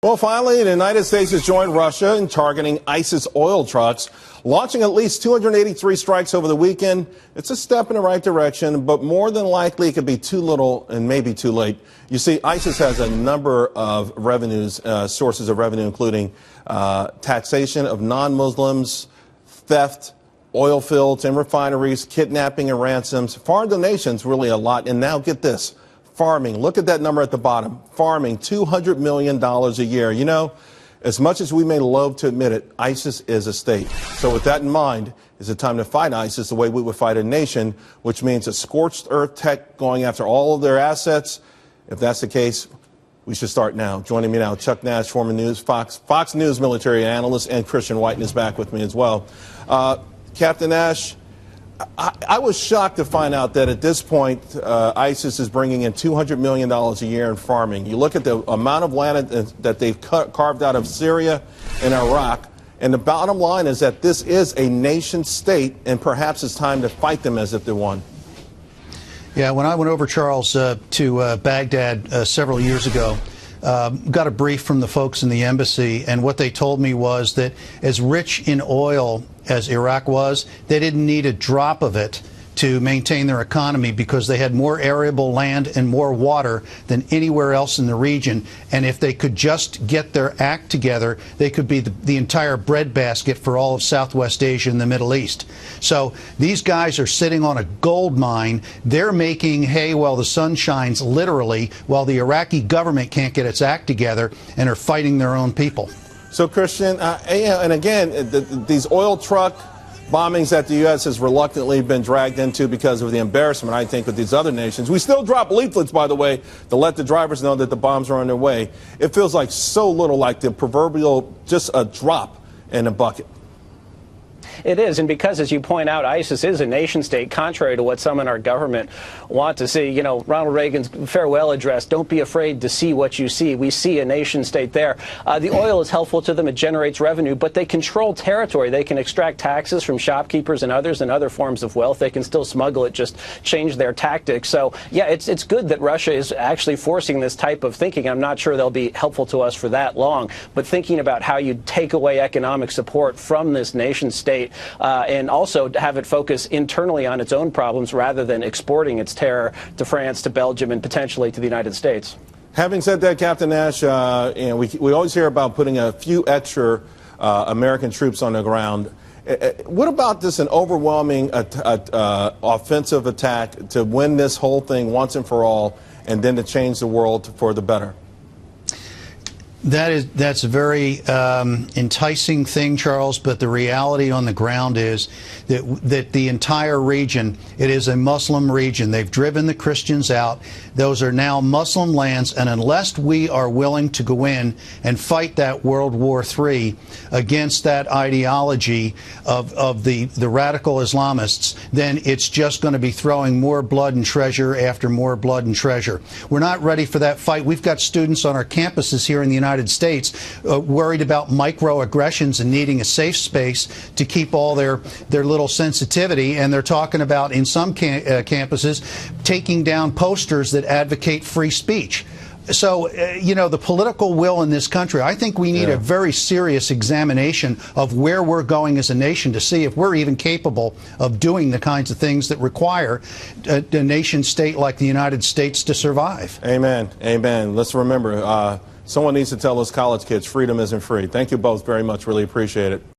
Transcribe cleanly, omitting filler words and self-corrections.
Well, finally, the United States has joined Russia in targeting ISIS oil trucks, launching at least 283 strikes over the weekend. It's a step in the right direction, but more than likely it could be too little and maybe too late. You see, ISIS has a number of sources of revenue, including taxation of non-Muslims, theft, oil fields and refineries, kidnapping and ransoms, foreign donations, really a lot. And now get this. Farming, look at that number at the bottom. Farming, $200 million a year. You know, as much as we may loathe to admit it, ISIS is a state. So with that in mind, is it time to fight ISIS the way we would fight a nation, which means a scorched earth tech going after all of their assets? If that's the case, we should start now. Joining me now, Chuck Nash, former Fox News military analyst, and Christian Whiton is back with me as well. Captain Nash, I was shocked to find out that at this point, ISIS is bringing in $200 million a year in farming. You look at the amount of land that they've carved out of Syria and Iraq, and the bottom line is that this is a nation state, and perhaps it's time to fight them as if they're one. Yeah, when I went over, Charles, to Baghdad several years ago, got a brief from the folks in the embassy, and what they told me was that as rich in oil as Iraq was, they didn't need a drop of it to maintain their economy because they had more arable land and more water than anywhere else in the region. And if they could just get their act together, they could be the entire breadbasket for all of Southwest Asia and the Middle East. So these guys are sitting on a gold mine. They're making hay while the sun shines, literally, while the Iraqi government can't get its act together and are fighting their own people. So, Christian, and again, these oil truck bombings that the U.S. has reluctantly been dragged into because of the embarrassment, I think, with these other nations. We still drop leaflets, by the way, to let the drivers know that the bombs are on their way. It feels like so little, like the proverbial just a drop in a bucket. It is, and because, as you point out, ISIS is a nation state, contrary to what some in our government want to see. You know, Ronald Reagan's farewell address, don't be afraid to see what you see. We see a nation state there. The oil is helpful to them. It generates revenue, but they control territory. They can extract taxes from shopkeepers and others and other forms of wealth. They can still smuggle it, just change their tactics. So, yeah, it's good that Russia is actually forcing this type of thinking. I'm not sure they'll be helpful to us for that long, but thinking about how you take away economic support from this nation state and also have it focus internally on its own problems rather than exporting its terror to France, to Belgium, and potentially to the United States. Having said that, Captain Nash, we always hear about putting a few extra American troops on the ground. What about this, an overwhelming offensive attack to win this whole thing once and for all, and then to change the world for the better? That's a very enticing thing, Charles, but the reality on the ground is that the entire region, it is a Muslim region. They've driven the Christians out. Those are now Muslim lands, and unless we are willing to go in and fight that World War III against that ideology of the radical Islamists, then it's just going to be throwing more blood and treasure after more blood and treasure. We're not ready for that fight. We've got students on our campuses here in the United States worried about microaggressions and needing a safe space to keep all their little sensitivity, and they're talking about, in some campuses, taking down posters that advocate free speech. So, you know, the political will in this country, I think we need a very serious examination of where we're going as a nation to see if we're even capable of doing the kinds of things that require a nation state like the United States to survive. Amen. Amen. Let's remember, someone needs to tell those college kids freedom isn't free. Thank you both very much. Really appreciate it.